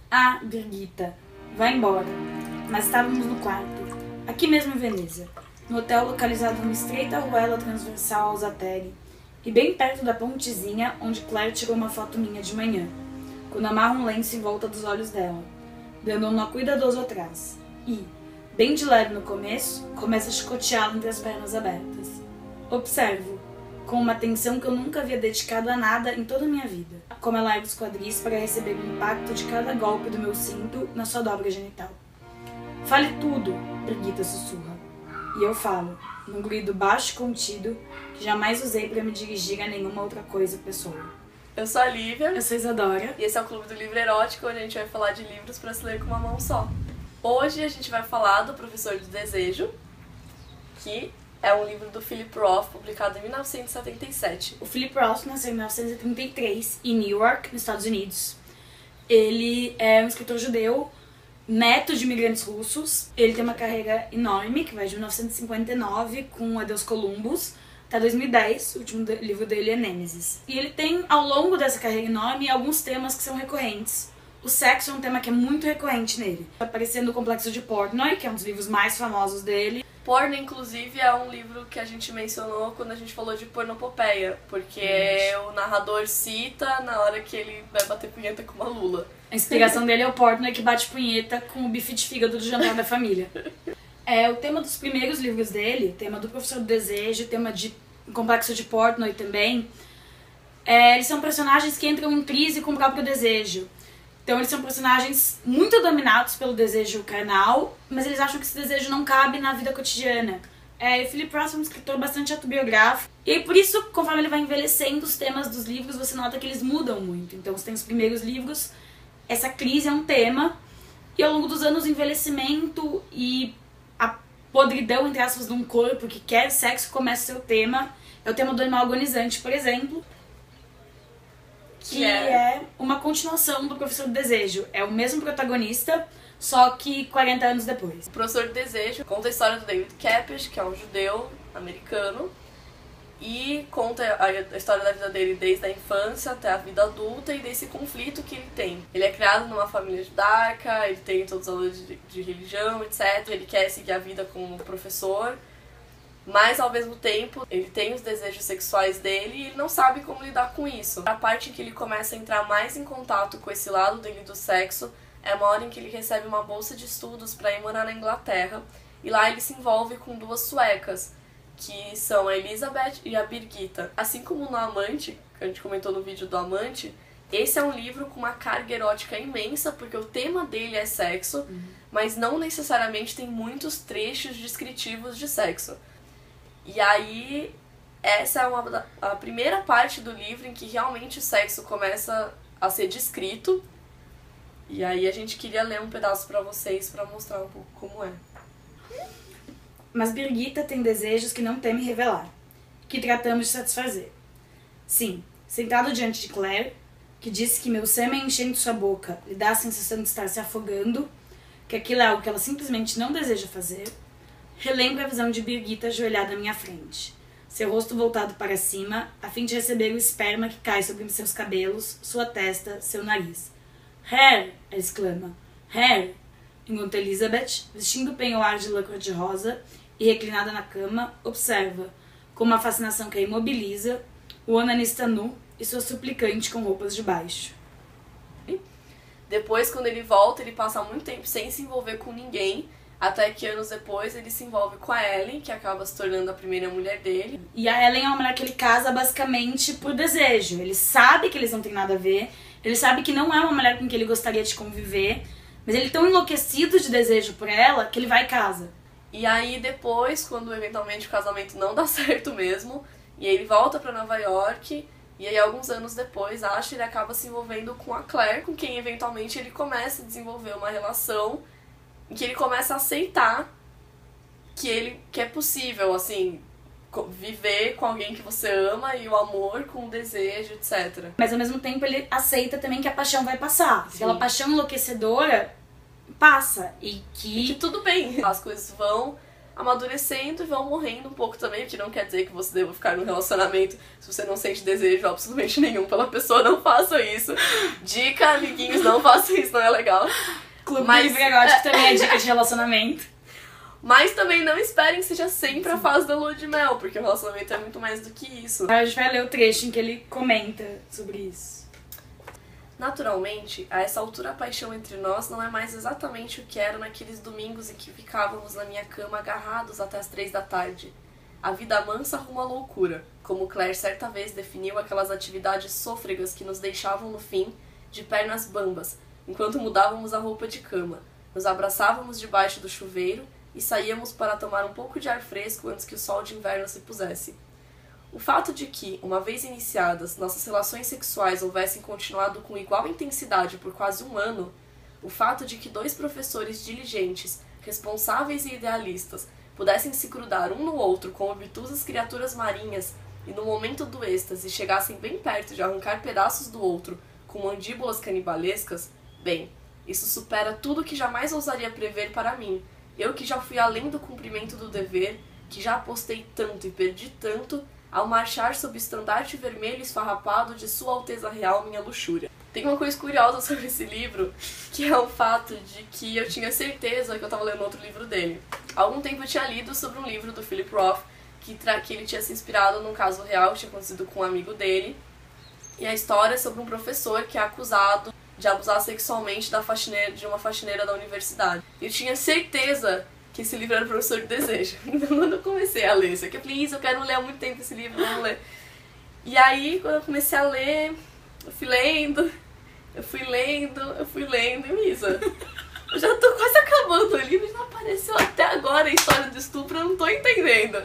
Ah, Birgitta, vai embora. Mas estávamos no quarto, aqui mesmo em Veneza, no hotel localizado numa estreita ruela transversal ao Zateri, e bem perto da pontezinha onde Claire tirou uma foto minha de manhã, quando amarra um lenço em volta dos olhos dela, dando um nó cuidadoso atrás, e, bem de leve no começo, começa a chicoteá-lo entre as pernas abertas. Observo, com uma atenção que eu nunca havia dedicado a nada em toda a minha vida, como ela ergue os quadris para receber o impacto de cada golpe do meu cinto na sua dobra genital. Fale tudo, Birgitta sussurra. E eu falo, num grito baixo e contido, que jamais usei para me dirigir a nenhuma outra coisa ou pessoa. Eu sou a Lívia. Eu sou a Isadora. E esse é o Clube do Livro Erótico, onde a gente vai falar de livros para se ler com uma mão só. Hoje a gente vai falar do Professor do Desejo, que é um livro do Philip Roth, publicado em 1977. O Philip Roth nasceu em 1933, em Newark, nos Estados Unidos. Ele é um escritor judeu, neto de imigrantes russos. Ele tem uma carreira enorme, que vai de 1959 com Adeus Columbus até 2010. O último livro dele é Nêmesis. E ele tem, ao longo dessa carreira enorme, alguns temas que são recorrentes. O sexo é um tema que é muito recorrente nele. Aparecendo o Complexo de Portnoy, que é um dos livros mais famosos dele. Porno, inclusive, é um livro que a gente mencionou quando a gente falou de pornopopeia, porque o narrador cita na hora que ele vai bater punheta com uma lula. A inspiração dele é o Portnoy que bate punheta com o bife de fígado do jantar da família. O tema dos primeiros livros dele, tema do Professor do Desejo, tema de Complexo de Portnoy também, eles são personagens que entram em crise com o próprio desejo. Então eles são personagens muito dominados pelo desejo carnal, mas eles acham que esse desejo não cabe na vida cotidiana. O Philip Roth é um escritor bastante autobiográfico, e aí, por isso, conforme ele vai envelhecendo, os temas dos livros, você nota que eles mudam muito. Então você tem os primeiros livros, essa crise é um tema, e ao longo dos anos o envelhecimento e a podridão, entre aspas, de um corpo que quer sexo começa a ser o tema. É o tema do Animal Agonizante, por exemplo, que é uma continuação do Professor do Desejo. É o mesmo protagonista, só que 40 anos depois. O Professor do Desejo conta a história do David Kepesh, que é um judeu americano, e conta a história da vida dele desde a infância até a vida adulta e desse conflito que ele tem. Ele é criado numa família judaica, ele tem todos os valores de religião, etc. Ele quer seguir a vida como professor, mas ao mesmo tempo ele tem os desejos sexuais dele e ele não sabe como lidar com isso. A parte em que ele começa a entrar mais em contato com esse lado dele do sexo é uma hora em que ele recebe uma bolsa de estudos para ir morar na Inglaterra, e lá ele se envolve com duas suecas, que são a Elizabeth e a Birgitta. Assim como no Amante, que a gente comentou no vídeo do Amante, esse é um livro com uma carga erótica imensa, porque o tema dele é sexo, mas não necessariamente tem muitos trechos descritivos de sexo. E aí, essa é a primeira parte do livro em que realmente o sexo começa a ser descrito. E aí a gente queria ler um pedaço pra vocês, pra mostrar um pouco como é. Mas Birgitta tem desejos que não teme revelar, que tratamos de satisfazer. Sim, sentado diante de Claire, que disse que meu sêmen enchendo sua boca lhe dá a sensação de estar se afogando, que aquilo é algo que ela simplesmente não deseja fazer, relembro a visão de Birgitta ajoelhada à minha frente, seu rosto voltado para cima, a fim de receber o esperma que cai sobre seus cabelos, sua testa, seu nariz. Hair! Ela exclama. Hair! Enquanto Elizabeth, vestindo o penhoar de lã cor-de-rosa e reclinada na cama, observa, com uma fascinação que a imobiliza, o onanista nu e sua suplicante com roupas de baixo. Depois, quando ele volta, ele passa muito tempo sem se envolver com ninguém, até que anos depois ele se envolve com a Ellen, que acaba se tornando a primeira mulher dele. E a Ellen é uma mulher que ele casa basicamente por desejo. Ele sabe que eles não têm nada a ver, ele sabe que não é uma mulher com quem ele gostaria de conviver, mas ele é tão enlouquecido de desejo por ela que ele vai e casa. E aí depois, quando eventualmente o casamento não dá certo mesmo, e ele volta pra Nova York, e aí alguns anos depois, acho, ele acaba se envolvendo com a Claire, com quem eventualmente ele começa a desenvolver uma relação em que ele começa a aceitar que é possível, assim, viver com alguém que você ama e o amor com o desejo, etc. Mas ao mesmo tempo ele aceita também que a paixão vai passar. Aquela paixão enlouquecedora passa e que tudo bem. As coisas vão amadurecendo e vão morrendo um pouco também, o que não quer dizer que você deva ficar num relacionamento se você não sente desejo absolutamente nenhum pela pessoa, não façam isso. Dica, amiguinhos, não façam isso, não é legal. Clube Livre Erótico também é dica de relacionamento. Mas também não esperem que seja sempre a fase da lua de mel, porque o relacionamento é muito mais do que isso. A gente vai ler o trecho em que ele comenta sobre isso. Naturalmente, a essa altura a paixão entre nós não é mais exatamente o que era naqueles domingos em que ficávamos na minha cama agarrados até as 3 da tarde. A vida mansa rumo à loucura, como Claire certa vez definiu aquelas atividades sôfregas que nos deixavam no fim de pernas bambas, enquanto mudávamos a roupa de cama, nos abraçávamos debaixo do chuveiro e saíamos para tomar um pouco de ar fresco antes que o sol de inverno se pusesse. O fato de que, uma vez iniciadas, nossas relações sexuais houvessem continuado com igual intensidade por quase um ano, o fato de que 2 professores diligentes, responsáveis e idealistas pudessem se grudar um no outro como obtusas criaturas marinhas e no momento do êxtase chegassem bem perto de arrancar pedaços do outro com mandíbulas canibalescas, bem, isso supera tudo que jamais ousaria prever para mim, eu que já fui além do cumprimento do dever, que já apostei tanto e perdi tanto, ao marchar sob o estandarte vermelho esfarrapado de Sua Alteza Real, minha luxúria. Tem uma coisa curiosa sobre esse livro, que é o fato de que eu tinha certeza que eu estava lendo outro livro dele. Há algum tempo eu tinha lido sobre um livro do Philip Roth, que ele tinha se inspirado num caso real que tinha acontecido com um amigo dele, e a história é sobre um professor que é acusado de abusar sexualmente de uma faxineira da universidade. Eu tinha certeza que esse livro era o Professor de Desejo. Então quando eu comecei a ler isso aqui, eu falei, isso, eu quero ler há muito tempo esse livro, vamos ler. E aí, quando eu comecei a ler, eu fui lendo, e Isa, eu já tô quase acabando o livro e não apareceu até agora a história do estupro, eu não tô entendendo.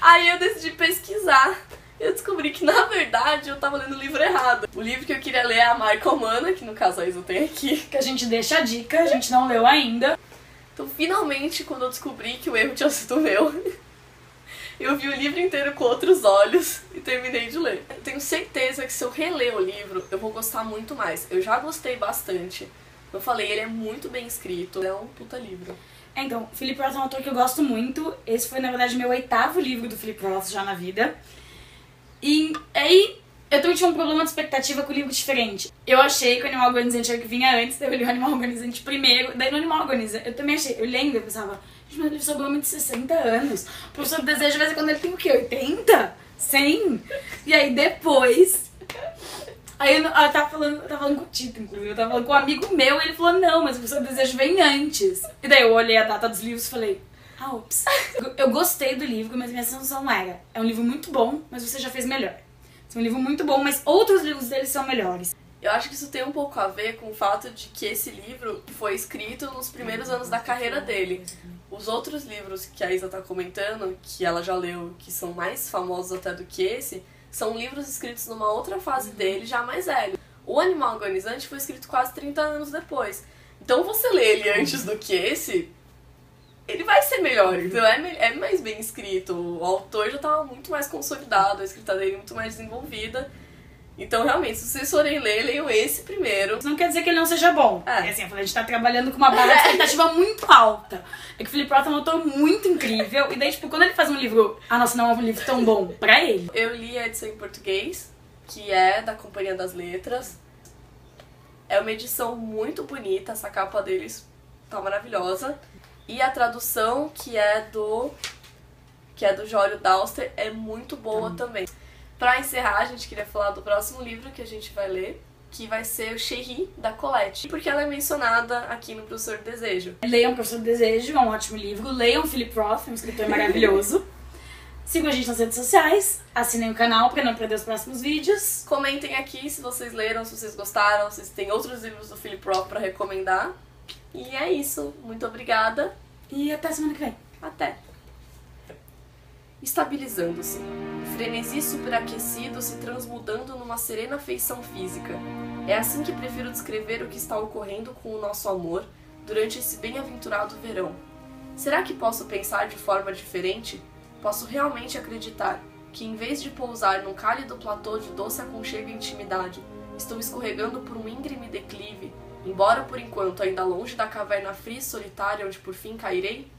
Aí eu decidi pesquisar. Eu descobri que, na verdade, eu tava lendo o livro errado. O livro que eu queria ler é A Marca Humana, que no caso a Isa tem aqui. Que a gente deixa a dica, a gente não leu ainda. Então, finalmente, quando eu descobri que o erro tinha sido meu, eu vi o livro inteiro com outros olhos e terminei de ler. Eu tenho certeza que se eu reler o livro, eu vou gostar muito mais. Eu já gostei bastante. Eu falei, ele é muito bem escrito, é um puta livro. Então, o Philip Roth é um autor que eu gosto muito. Esse foi, na verdade, meu 8º livro do Philip Roth já na vida. E aí, eu também tinha um problema de expectativa com o livro diferente. Eu achei que o Animal Agonizante era o que vinha antes, daí eu li o Animal Agonizante primeiro, daí no Animal Agonizante, eu também achei, eu lendo, eu pensava, gente, meu livro sobre um homem de 60 anos, o Professor do Desejo vai ser quando ele tem o quê, 80? 100? E aí depois, aí eu tava falando com o Tito, inclusive, eu tava falando com um amigo meu, e ele falou, não, mas o Professor do Desejo vem antes. E daí eu olhei a data dos livros e falei, ups. Eu gostei do livro, mas minha sensação era, é um livro muito bom, mas você já fez melhor. É um livro muito bom, mas outros livros dele são melhores. Eu acho que isso tem um pouco a ver com o fato de que esse livro foi escrito nos primeiros anos da carreira dele. Os outros livros que a Isa tá comentando, que ela já leu, que são mais famosos até do que esse, são livros escritos numa outra fase dele, já mais velho. O Animal Agonizante foi escrito quase 30 anos depois. Então você lê ele antes do que esse, ele vai ser melhor, então é mais bem escrito, o autor já estava muito mais consolidado, a escrita dele muito mais desenvolvida. Então, realmente, se vocês forem ler, leiam esse primeiro. Isso não quer dizer que ele não seja bom. É assim, a gente tá trabalhando com uma barra de expectativa muito alta. É que o Philip Roth é um autor muito incrível, e daí, tipo, quando ele faz um livro, nossa, não é um livro tão bom pra ele. Eu li a edição em português, que é da Companhia das Letras. É uma edição muito bonita, essa capa deles tá maravilhosa. E a tradução, que é do Jório Dauster, é muito boa também. Pra encerrar, a gente queria falar do próximo livro que a gente vai ler, que vai ser o Chérie, da Colette, porque ela é mencionada aqui no Professor do Desejo. Leiam o Professor do Desejo, é um ótimo livro. Leiam Philip Roth, é um escritor maravilhoso. Sigam a gente nas redes sociais, assinem o canal pra não perder os próximos vídeos. Comentem aqui se vocês leram, se vocês gostaram, se tem outros livros do Philip Roth pra recomendar. E é isso. Muito obrigada. E até semana que vem. Até. Estabilizando-se. Frenesi superaquecido se transmudando numa serena feição física. É assim que prefiro descrever o que está ocorrendo com o nosso amor durante esse bem-aventurado verão. Será que posso pensar de forma diferente? Posso realmente acreditar que, em vez de pousar num cálido platô de doce aconchego e intimidade, estou escorregando por um íngreme declive, embora por enquanto ainda longe da caverna fria e solitária onde por fim cairei?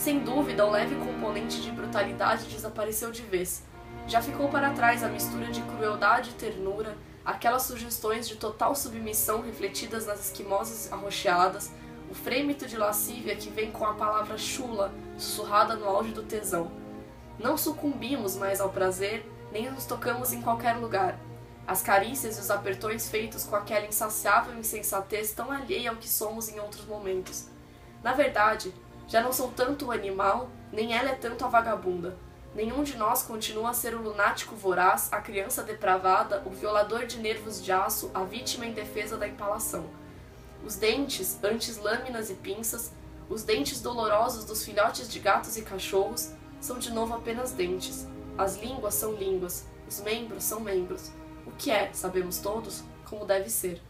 Sem dúvida, o leve componente de brutalidade desapareceu de vez. Já ficou para trás a mistura de crueldade e ternura, aquelas sugestões de total submissão refletidas nas esquimosas arroxeadas, o frêmito de lascívia que vem com a palavra chula, sussurrada no auge do tesão. Não sucumbimos mais ao prazer, nem nos tocamos em qualquer lugar. As carícias e os apertões feitos com aquela insaciável insensatez tão alheia ao que somos em outros momentos. Na verdade, já não sou tanto o animal, nem ela é tanto a vagabunda. Nenhum de nós continua a ser o lunático voraz, a criança depravada, o violador de nervos de aço, a vítima indefesa da empalação. Os dentes, antes lâminas e pinças, os dentes dolorosos dos filhotes de gatos e cachorros, são de novo apenas dentes. As línguas são línguas, os membros são membros. O que é, sabemos todos, como deve ser.